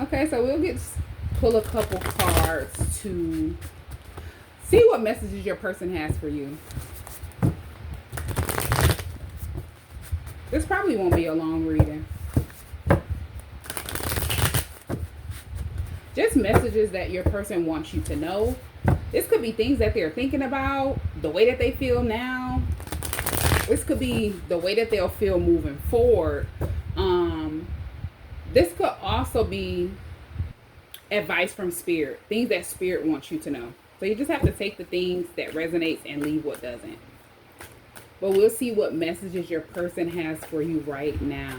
Okay, so pull a couple cards to see what messages your person has for you. This probably won't be a long reading. Just messages that your person wants you to know. This could be things that they're thinking about, the way that they feel now. This could be the way that they'll feel moving forward. This could also be advice from spirit, things that spirit wants you to know. So you just have to take the things that resonates and leave what doesn't. But we'll see what messages your person has for you right now.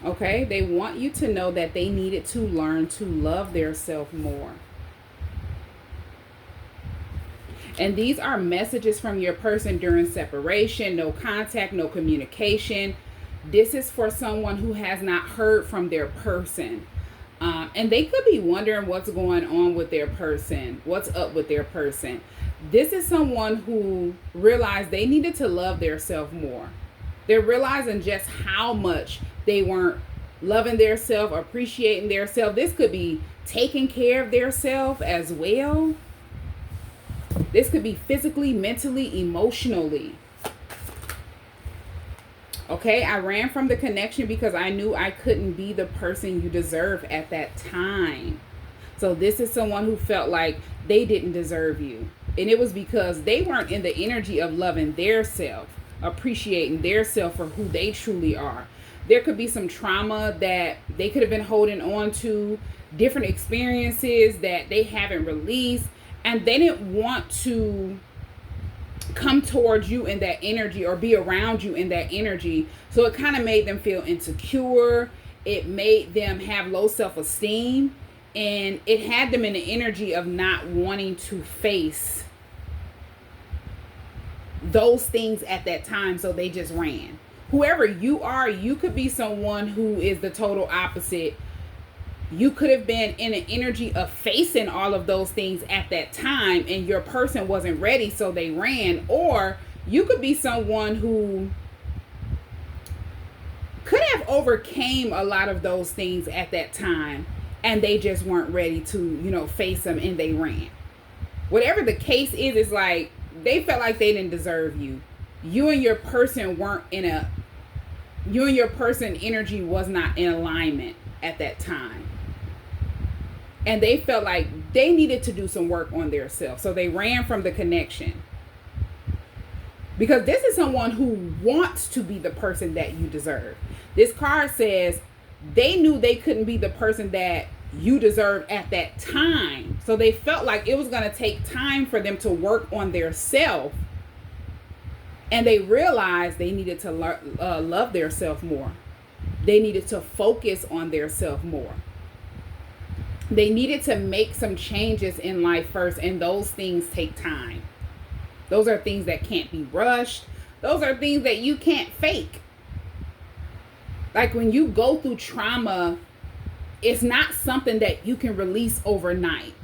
Okay, they want you to know that they needed to learn to love themselves more. And these are messages from your person during separation, no contact, no communication. This is for someone who has not heard from their person. And they could be wondering what's going on with their person, what's up with their person. This is someone who realized they needed to love themselves more. They're realizing just how much they weren't loving themselves, appreciating themselves. This could be taking care of themselves as well. This could be physically, mentally, emotionally. Okay, I ran from the connection because I knew I couldn't be the person you deserve at that time. So this is someone who felt like they didn't deserve you. And it was because they weren't in the energy of loving their self, appreciating their self for who they truly are. There could be some trauma that they could have been holding on to, different experiences that they haven't released, and they didn't want to come towards you in that energy or be around you in that energy. So it kind of made them feel insecure. It made them have low self-esteem, and it had them in the energy of not wanting to face those things at that time. So they just ran. Whoever you are, you could be someone who is the total opposite. You could have been in an energy of facing all of those things at that time, and your person wasn't ready, so they ran. Or you could be someone who could have overcame a lot of those things at that time, and they just weren't ready to, face them, and they ran. Whatever the case is, it's like they felt like they didn't deserve you. You and your person energy was not in alignment at that time. And they felt like they needed to do some work on themselves. So they ran from the connection. Because this is someone who wants to be the person that you deserve. This card says they knew they couldn't be the person that you deserve at that time. So they felt like it was going to take time for them to work on their self. And they realized they needed to love their self more. They needed to focus on their self more. They needed to make some changes in life first, and those things take time. Those are things that can't be rushed. Those are things that you can't fake. Like when you go through trauma, it's not something that you can release overnight.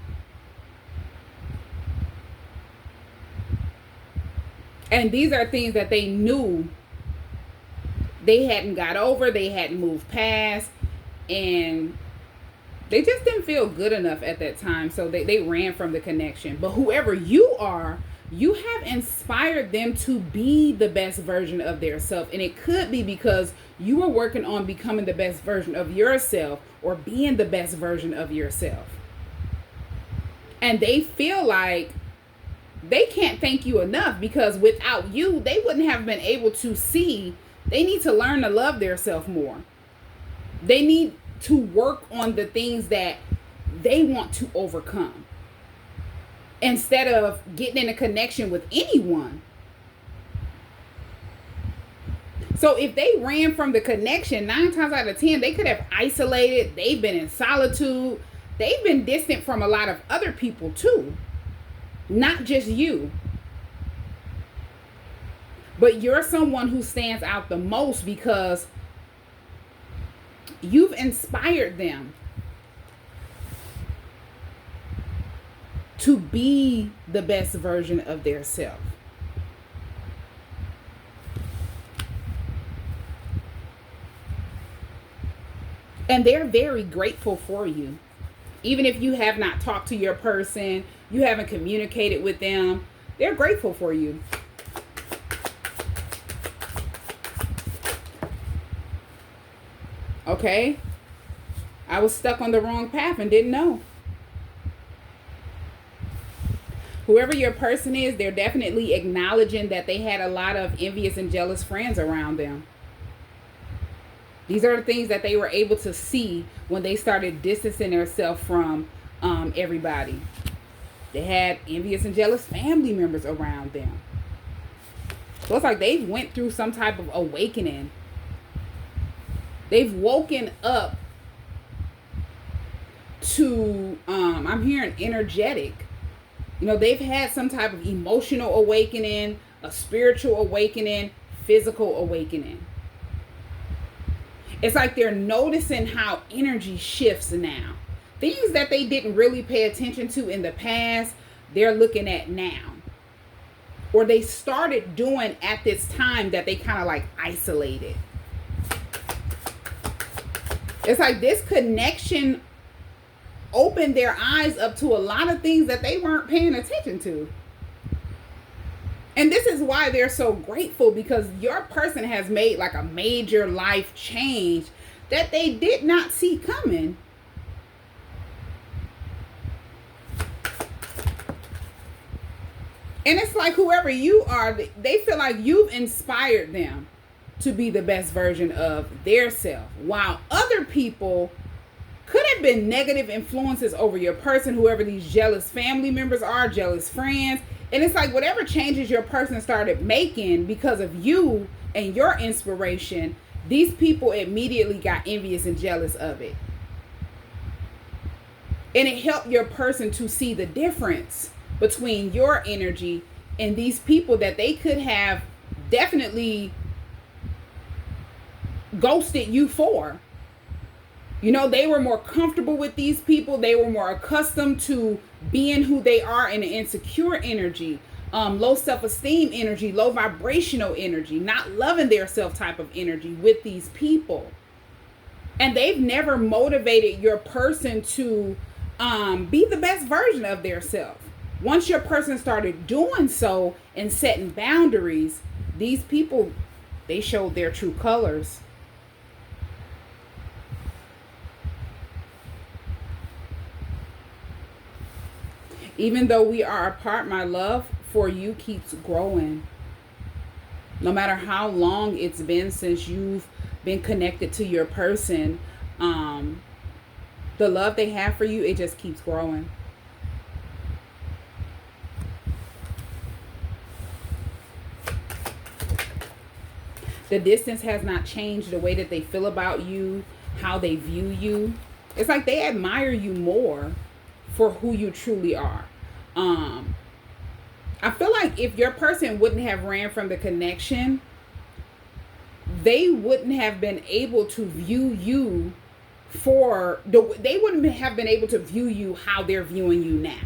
And these are things that they knew they hadn't got over, they hadn't moved past, and they just didn't feel good enough at that time. So they ran from the connection. But whoever you are, you have inspired them to be the best version of their self. And it could be because you are working on becoming the best version of yourself, or being the best version of yourself. And they feel like they can't thank you enough, because without you, they wouldn't have been able to see they need to learn to love themselves more. They need to work on the things that they want to overcome, instead of getting in a connection with anyone. So if they ran from the connection, 9 times out of 10, they could have isolated. They've been in solitude. They've been distant from a lot of other people too. Not just you. But you're someone who stands out the most because you've inspired them to be the best version of their self. And they're very grateful for you. Even if you have not talked to your person, you haven't communicated with them, they're grateful for you. Okay? I was stuck on the wrong path and didn't know. Whoever your person is, they're definitely acknowledging that they had a lot of envious and jealous friends around them. These are the things that they were able to see when they started distancing themselves from everybody. They had envious and jealous family members around them. So it's like they've went through some type of awakening. They've woken up to, I'm hearing energetic. You know, they've had some type of emotional awakening, a spiritual awakening, physical awakening. It's like they're noticing how energy shifts now. Things that they didn't really pay attention to in the past, they're looking at now. Or they started doing at this time that they kind of like isolated. It's like this connection opened their eyes up to a lot of things that they weren't paying attention to. And this is why they're so grateful, because your person has made like a major life change that they did not see coming. And it's like whoever you are, they feel like you've inspired them to be the best version of their self. While other people could have been negative influences over your person, whoever these jealous family members are, jealous friends. And it's like whatever changes your person started making because of you and your inspiration, these people immediately got envious and jealous of it. And it helped your person to see the difference between your energy and these people that they could have definitely ghosted you for. You know, they were more comfortable with these people. They were more accustomed to being who they are in an insecure energy, low self-esteem energy, low vibrational energy, not loving their self type of energy with these people. And they've never motivated your person to be the best version of their self. Once your person started doing so and setting boundaries, these people, they showed their true colors. Even though we are apart, my love for you keeps growing. No matter how long it's been since you've been connected to your person, the love they have for you, it just keeps growing. The distance has not changed the way that they feel about you, how they view you. It's like they admire you more for who you truly are. I feel like if your person wouldn't have ran from the connection, they wouldn't have been able to view you they wouldn't have been able to view you how they're viewing you now.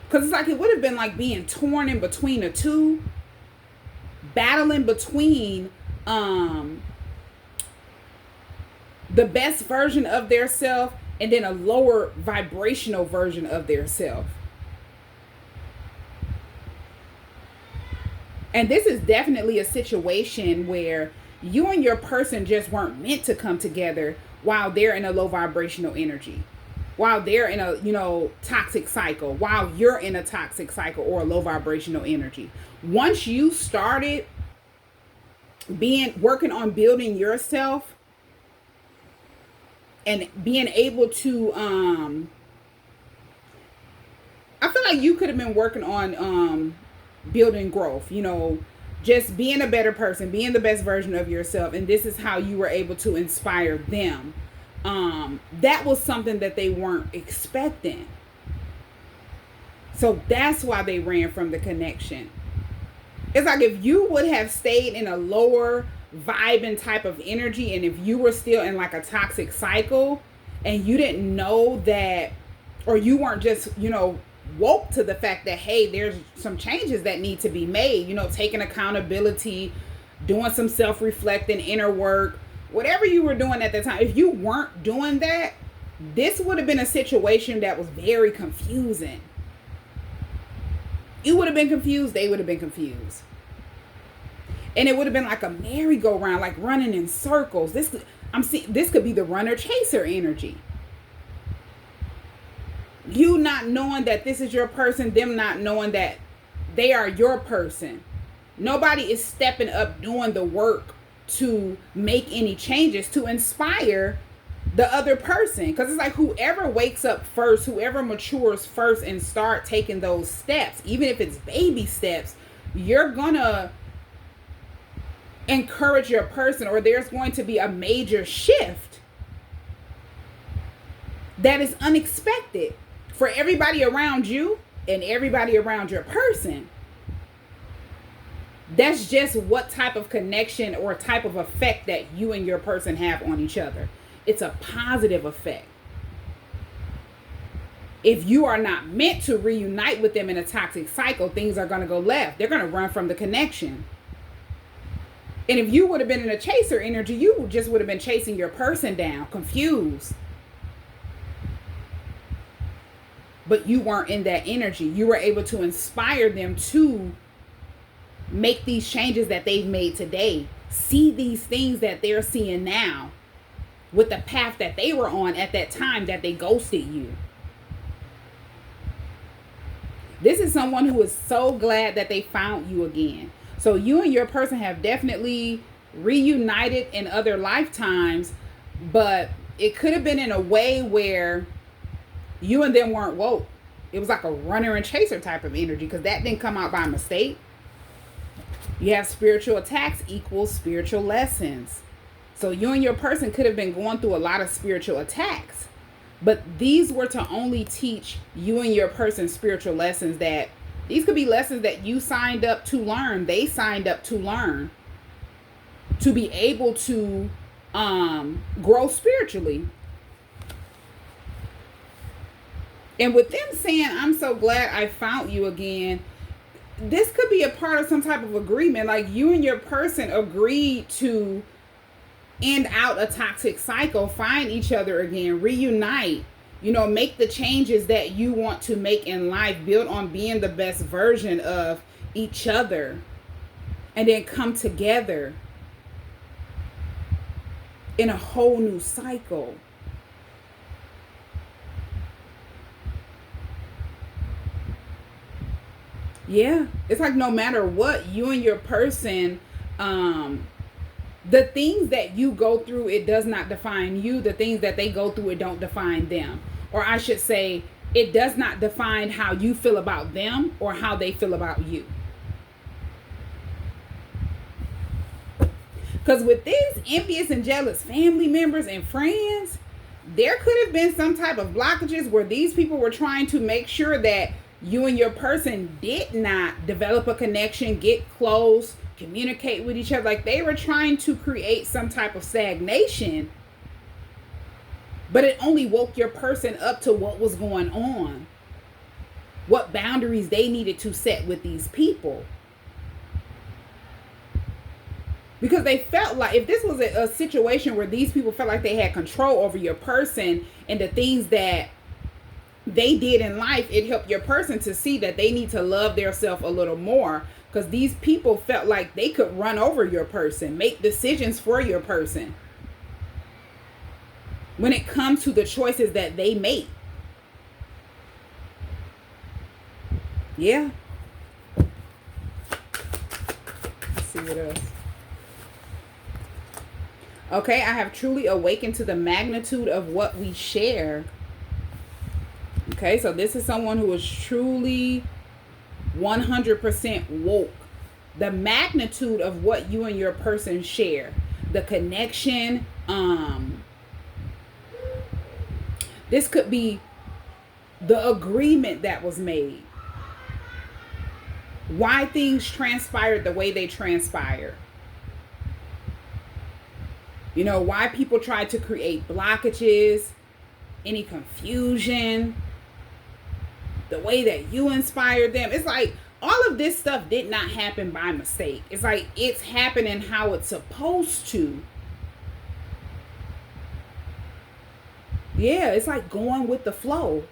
Because it's like it would have been like being torn in between the two, battling between the best version of their self and then a lower vibrational version of their self. And this is definitely a situation where you and your person just weren't meant to come together while they're in a low vibrational energy, while they're in a, toxic cycle, while you're in a toxic cycle or a low vibrational energy. Once you started working on building yourself and being able to, I feel like you could have been working on building growth, just being a better person, being the best version of yourself. And this is how you were able to inspire them. That was something that they weren't expecting. So that's why they ran from the connection. It's like if you would have stayed in a lower vibing type of energy, and if you were still in like a toxic cycle and you didn't know that, or you weren't just, woke to the fact that, hey, there's some changes that need to be made, taking accountability, doing some self-reflecting inner work, whatever you were doing at the time, if you weren't doing that, this would have been a situation that was very confusing. You would have been confused, they would have been confused. And it would have been like a merry-go-round, like running in circles. This could be the runner-chaser energy. You not knowing that this is your person, them not knowing that they are your person. Nobody is stepping up doing the work to make any changes, to inspire the other person. Because it's like whoever wakes up first, whoever matures first and start taking those steps, even if it's baby steps, you're gonna encourage your person, or there's going to be a major shift that is unexpected for everybody around you and everybody around your person. That's just what type of connection or type of effect that you and your person have on each other. It's a positive effect. If you are not meant to reunite with them in a toxic cycle, things are going to go left. They're going to run from the connection. And if you would have been in a chaser energy, you just would have been chasing your person down, confused. But you weren't in that energy. You were able to inspire them to make these changes that they've made today. See these things that they're seeing now with the path that they were on at that time that they ghosted you. This is someone who is so glad that they found you again. So you and your person have definitely reunited in other lifetimes, but it could have been in a way where you and them weren't woke. It was like a runner and chaser type of energy, because that didn't come out by mistake. You have spiritual attacks equals spiritual lessons. So you and your person could have been going through a lot of spiritual attacks, but these were to only teach you and your person spiritual lessons. That these could be lessons that you signed up to learn. They signed up to learn to be able to grow spiritually. And with them saying, I'm so glad I found you again, this could be a part of some type of agreement. Like you and your person agreed to end out a toxic cycle, find each other again, reunite, make the changes that you want to make in life, build on being the best version of each other, and then come together in a whole new cycle. Yeah, it's like no matter what, you and your person, the things that you go through, it does not define you. The things that they go through, it don't define them. Or I should say, it does not define how you feel about them or how they feel about you. Because with these envious and jealous family members and friends, there could have been some type of blockages where these people were trying to make sure that you and your person did not develop a connection, get close, communicate with each other. Like they were trying to create some type of stagnation, but it only woke your person up to what was going on, what boundaries they needed to set with these people. Because they felt like if this was a situation where these people felt like they had control over your person and the things that they did in life, it helped your person to see that they need to love themselves a little more, because these people felt like they could run over your person, make decisions for your person when it comes to the choices that they make. Yeah. Let's see what else. Okay, I have truly awakened to the magnitude of what we share. Okay, so this is someone who is truly 100% woke. The magnitude of what you and your person share, the connection. This could be the agreement that was made, why things transpired the way they transpired. Why people tried to create blockages, any confusion, the way that you inspired them. It's like all of this stuff did not happen by mistake. It's like it's happening how it's supposed to. Yeah, it's like going with the flow.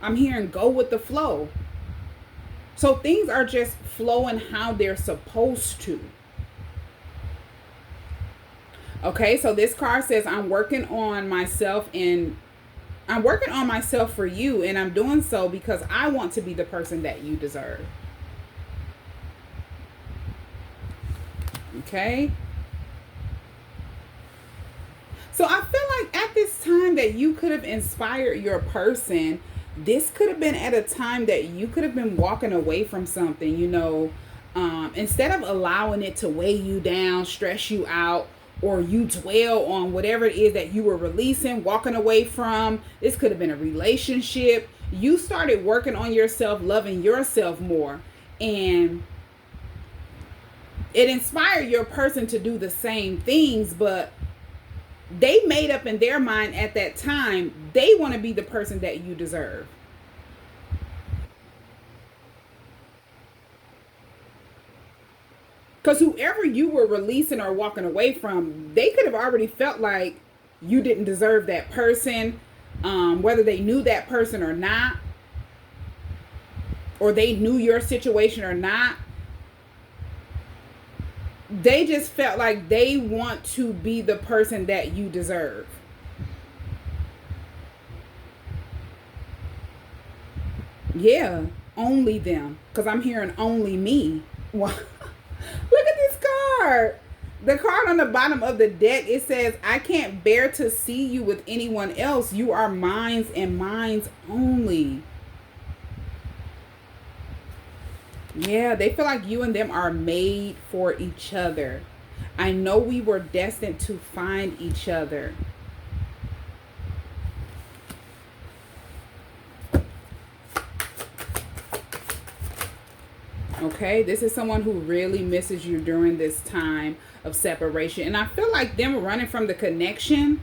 I'm hearing go with the flow. So things are just flowing how they're supposed to. Okay, so this card says, I'm working on myself for you, and I'm doing so because I want to be the person that you deserve. Okay? So I feel like at this time that you could have inspired your person. This could have been at a time that you could have been walking away from something, instead of allowing it to weigh you down, stress you out, or you dwell on whatever it is that you were releasing, walking away from. This could have been a relationship. You started working on yourself, loving yourself more, and it inspired your person to do the same things, but they made up in their mind at that time they want to be the person that you deserve. Because whoever you were releasing or walking away from, they could have already felt like you didn't deserve that person, whether they knew that person or not, or they knew your situation or not. They just felt like they want to be the person that you deserve. Yeah, only them. Because I'm hearing only me. Look at this card. The card on the bottom of the deck, it says, I can't bear to see you with anyone else. You are mine and mine only. Yeah, they feel like you and them are made for each other. I know we were destined to find each other. Okay, this is someone who really misses you during this time of separation. And I feel like them running from the connection,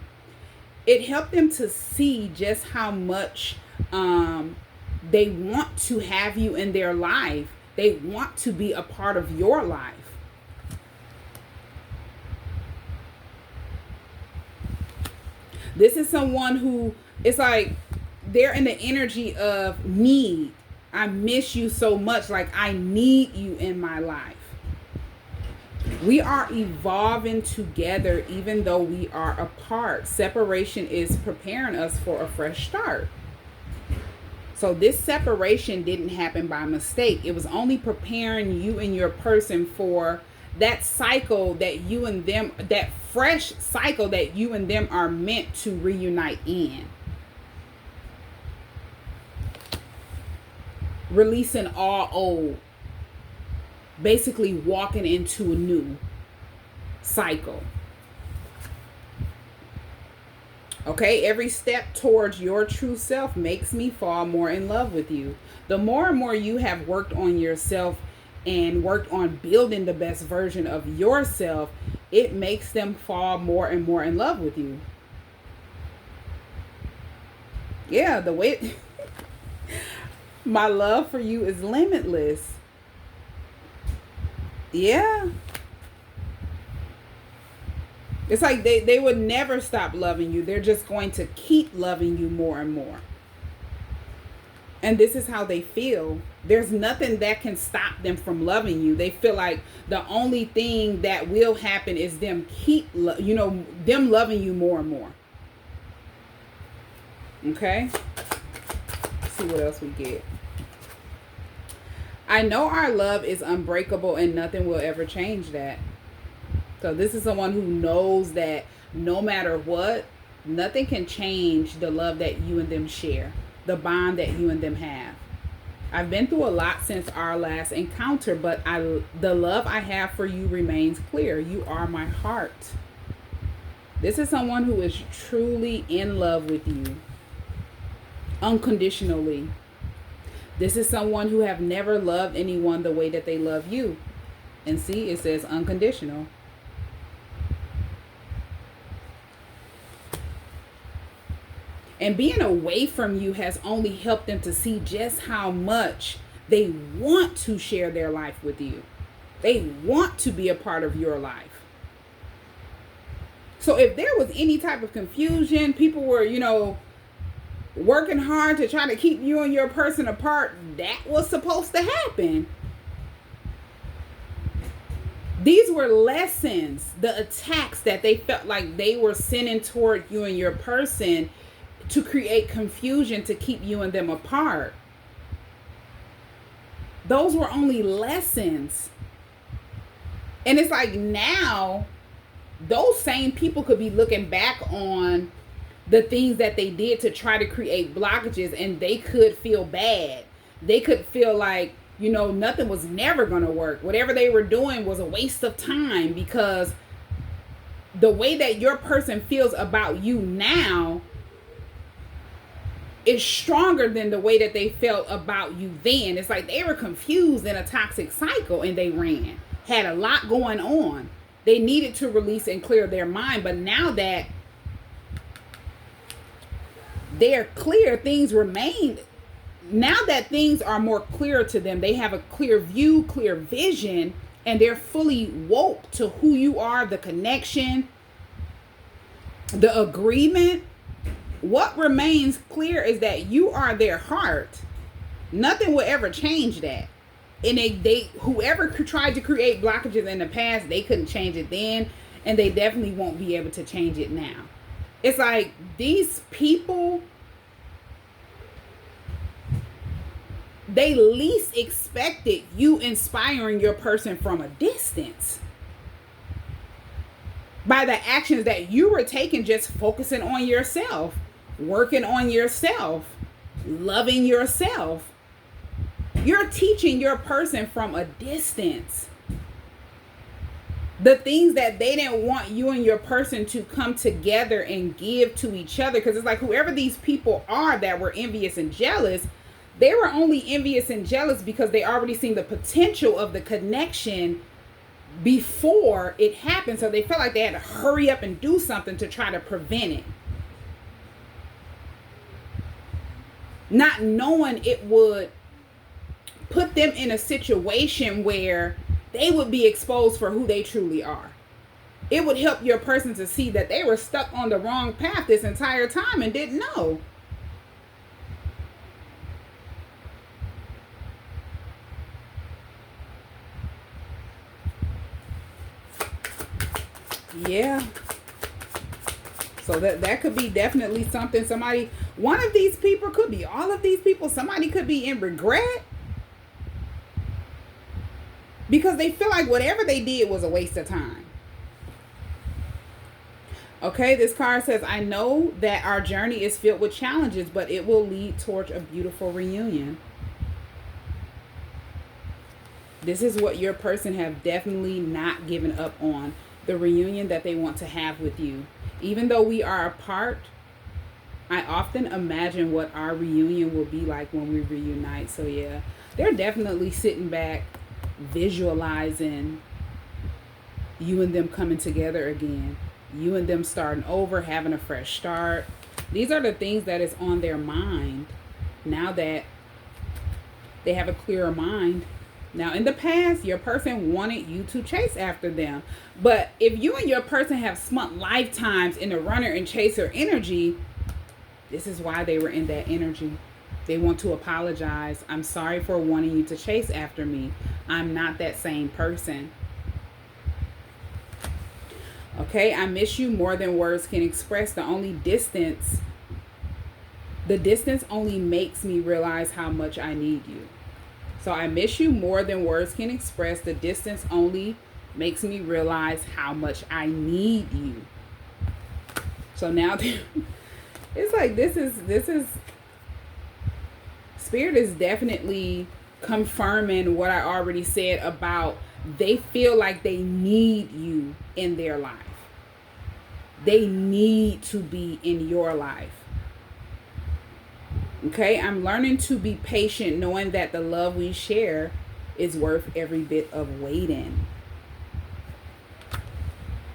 it helped them to see just how much they want to have you in their life. They want to be a part of your life. This is someone who, it's like they're in the energy of need. I miss you so much. Like, I need you in my life. We are evolving together even though we are apart. Separation is preparing us for a fresh start. So this separation didn't happen by mistake. It was only preparing you and your person for that cycle that you and them, that fresh cycle that you and them are meant to reunite in. Releasing all old. Basically walking into a new cycle. Okay, every step towards your true self makes me fall more in love with you. The more and more you have worked on yourself and worked on building the best version of yourself, it makes them fall more and more in love with you. Yeah, the way my love for you is limitless. Yeah. It's like they would never stop loving you. They're just going to keep loving you more and more. And this is how they feel. There's nothing that can stop them from loving you. They feel like the only thing that will happen is them them loving you more and more. Okay? Let's see what else we get. I know our love is unbreakable and nothing will ever change that. So this is someone who knows that no matter what, nothing can change the love that you and them share, the bond that you and them have. I've been through a lot since our last encounter, but the love I have for you remains clear. You are my heart. This is someone who is truly in love with you, unconditionally. This is someone who have never loved anyone the way that they love you. And see, it says unconditional. And being away from you has only helped them to see just how much they want to share their life with you. They want to be a part of your life. So if there was any type of confusion, people were, working hard to try to keep you and your person apart, that was supposed to happen. These were lessons, the attacks that they felt like they were sending toward you and your person to create confusion, to keep you and them apart. Those were only lessons. And it's like now, those same people could be looking back on the things that they did to try to create blockages, and they could feel bad. They could feel like, nothing was never going to work. Whatever they were doing was a waste of time, because the way that your person feels about you now is stronger than the way that they felt about you then. It's like they were confused in a toxic cycle and they ran. Had a lot going on. They needed to release and clear their mind. But now that they're clear, things remain. Now that things are more clear to them, they have a clear view, clear vision, and they're fully woke to who you are, the connection, the agreement. What remains clear is that you are their heart. Nothing will ever change that. And they whoever tried to create blockages in the past, they couldn't change it then, and they definitely won't be able to change it now. It's like these people, they least expected you inspiring your person from a distance by the actions that you were taking, just focusing on yourself, working on yourself, loving yourself. You're teaching your person from a distance the things that they didn't want you and your person to come together and give to each other. Because it's like whoever these people are that were envious and jealous, they were only envious and jealous because they already seen the potential of the connection before it happened. So they felt like they had to hurry up and do something to try to prevent it, not knowing it would put them in a situation where they would be exposed for who they truly are. It would help your person to see that they were stuck on the wrong path this entire time and didn't know. Yeah. So that could be definitely something. Somebody, one of these people, could be all of these people. Somebody could be in regret because they feel like whatever they did was a waste of time. Okay, this card says, I know that our journey is filled with challenges, but it will lead towards a beautiful reunion. This is what your person have definitely not given up on, the reunion that they want to have with you. Even though we are apart, I often imagine what our reunion will be like when we reunite. So yeah, they're definitely sitting back, visualizing you and them coming together again. You and them starting over, having a fresh start. These are the things that is on their mind now that they have a clearer mind. Now, in the past, your person wanted you to chase after them. But if you and your person have spent lifetimes in the runner and chaser energy, this is why they were in that energy. They want to apologize. I'm sorry for wanting you to chase after me. I'm not that same person. Okay, I miss you more than words can express. The distance only makes me realize how much I need you. So I miss you more than words can express. The distance only makes me realize how much I need you. So now it's like this is Spirit is definitely confirming what I already said about they feel like they need you in their life. They need to be in your life. Okay, I'm learning to be patient, knowing that the love we share is worth every bit of waiting.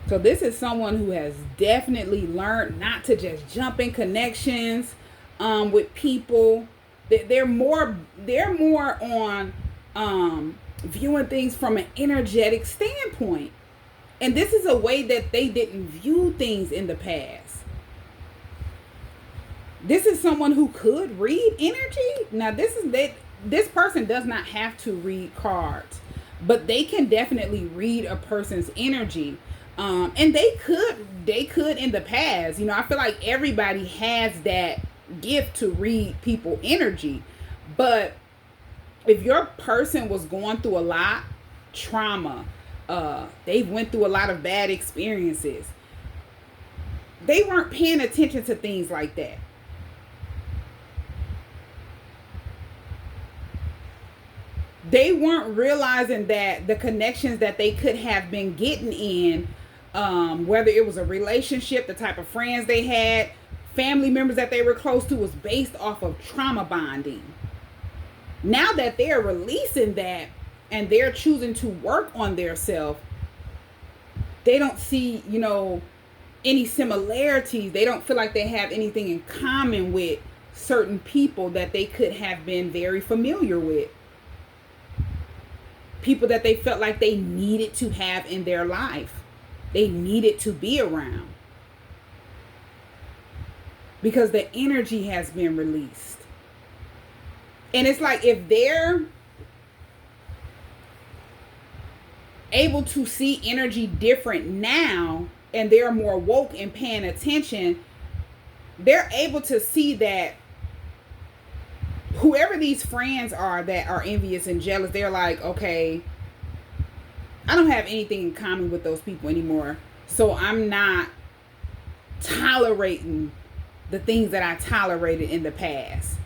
So this is someone who has definitely learned not to just jump in connections with people. They're more on viewing things from an energetic standpoint. And this is a way that they didn't view things in the past. This is someone who could read energy. Now, this person does not have to read cards, but they can definitely read a person's energy. And they could in the past. You know, I feel like everybody has that gift to read people energy. But if your person was going through a lot, trauma, they went through a lot of bad experiences, they weren't paying attention to things like that. They weren't realizing that the connections that they could have been getting in, whether it was a relationship, the type of friends they had, family members that they were close to, was based off of trauma bonding. Now that they're releasing that and they're choosing to work on their self, they don't see, you know, any similarities. They don't feel like they have anything in common with certain people that they could have been very familiar with. People that they felt like they needed to have in their life. They needed to be around. Because the energy has been released. And it's like if they're able to see energy different now, and they're more woke and paying attention, they're able to see that whoever these friends are that are envious and jealous, they're like, okay, I don't have anything in common with those people anymore. So I'm not tolerating the things that I tolerated in the past.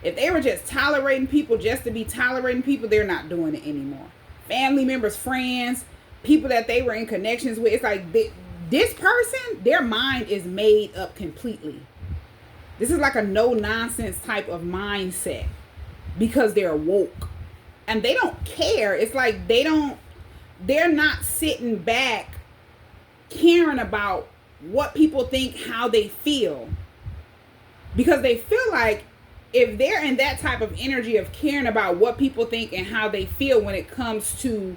If they were just tolerating people just to be tolerating people, they're not doing it anymore. Family members, friends, people that they were in connections with, it's like this person, their mind is made up completely. This is like a no-nonsense type of mindset because they're woke. And they don't care. It's like they're not sitting back caring about what people think, how they feel. Because they feel like if they're in that type of energy of caring about what people think and how they feel when it comes to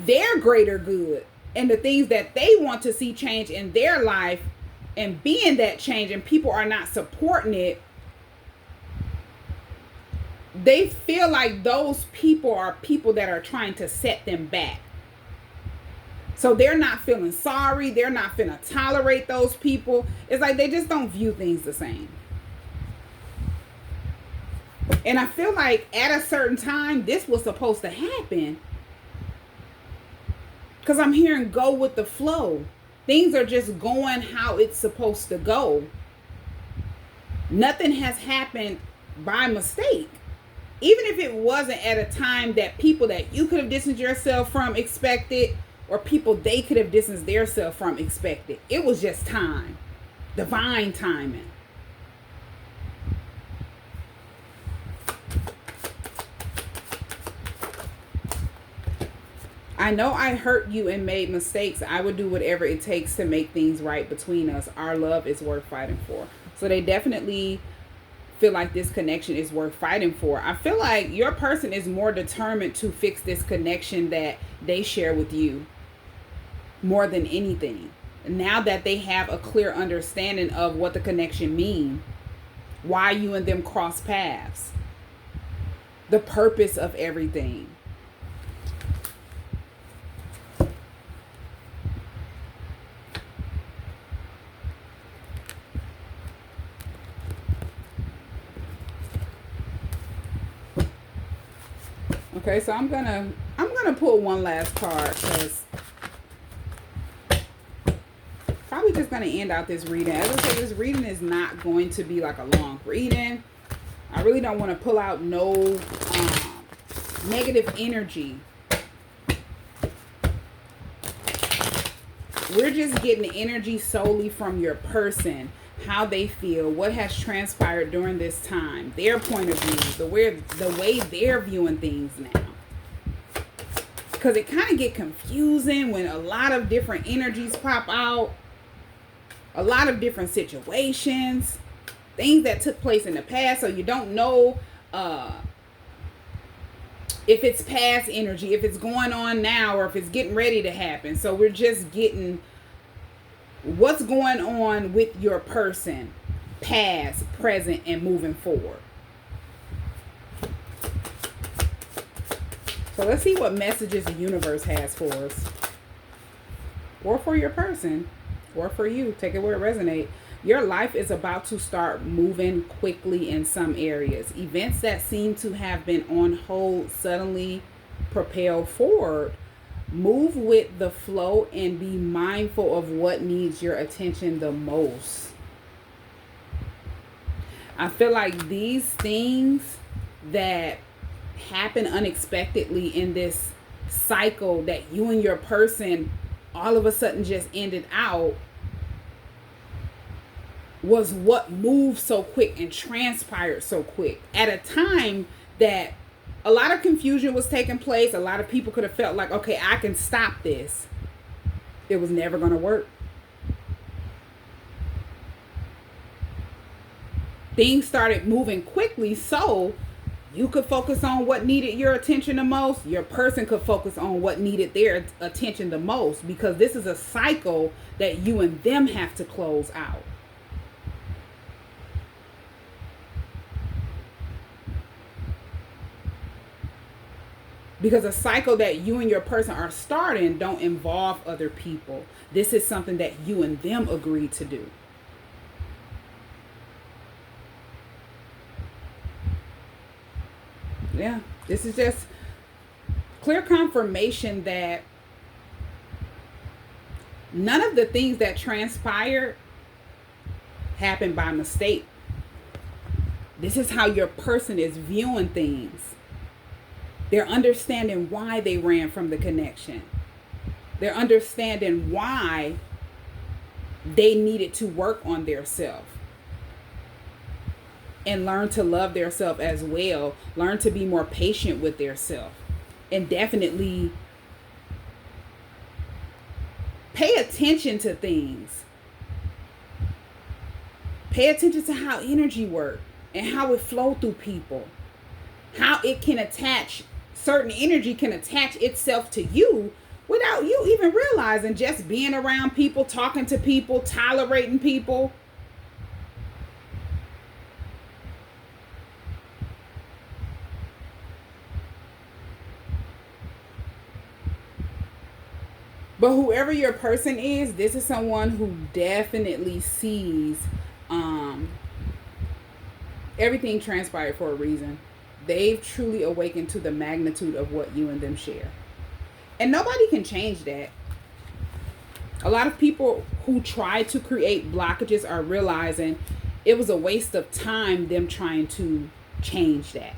their greater good and the things that they want to see change in their life, and being that change, and people are not supporting it, they feel like those people are people that are trying to set them back. So they're not feeling sorry. They're not finna tolerate those people. It's like they just don't view things the same. And I feel like at a certain time, this was supposed to happen. Because I'm hearing go with the flow. Things are just going how it's supposed to go. Nothing has happened by mistake. Even if it wasn't at a time that people that you could have distanced yourself from expected, or people they could have distanced themselves from expected. It was just time. Divine timing. I know I hurt you and made mistakes. I would do whatever it takes to make things right between us. Our love is worth fighting for. So they definitely feel like this connection is worth fighting for. I feel like your person is more determined to fix this connection that they share with you more than anything. Now that they have a clear understanding of what the connection means, why you and them cross paths, the purpose of everything. Okay, so I'm gonna pull one last card because probably just gonna end out this reading. As I said, this reading is not going to be like a long reading. I really don't want to pull out no negative energy. We're just getting the energy solely from your person, how they feel, what has transpired during this time, their point of view, the way they're viewing things now. Because it kind of get confusing when a lot of different energies pop out, a lot of different situations, things that took place in the past, so you don't know if it's past energy, if it's going on now, or if it's getting ready to happen. So we're just getting what's going on with your person, past, present, and moving forward. So let's see what messages the universe has for us. Or for your person. Or for you. Take it where it resonates. Your life is about to start moving quickly in some areas. Events that seem to have been on hold suddenly propel forward. Move with the flow and be mindful of what needs your attention the most. I feel like these things that happen unexpectedly in this cycle that you and your person all of a sudden just ended out was what moved so quick and transpired so quick at a time that a lot of confusion was taking place. A lot of people could have felt like, okay, I can stop this. It was never going to work. Things started moving quickly, so you could focus on what needed your attention the most. Your person could focus on what needed their attention the most, because this is a cycle that you and them have to close out. Because a cycle that you and your person are starting don't involve other people. This is something that you and them agreed to do. Yeah, this is just clear confirmation that none of the things that transpired happened by mistake. This is how your person is viewing things. They're understanding why they ran from the connection. They're understanding why they needed to work on their self and learn to love their self as well. Learn to be more patient with their self. And definitely pay attention to things. Pay attention to how energy works and how it flows through people. How it can attach, certain energy can attach itself to you without you even realizing, just being around people, talking to people, tolerating people. But whoever your person is, this is someone who definitely sees everything transpired for a reason. They've truly awakened to the magnitude of what you and them share. And nobody can change that. A lot of people who try to create blockages are realizing it was a waste of time them trying to change that.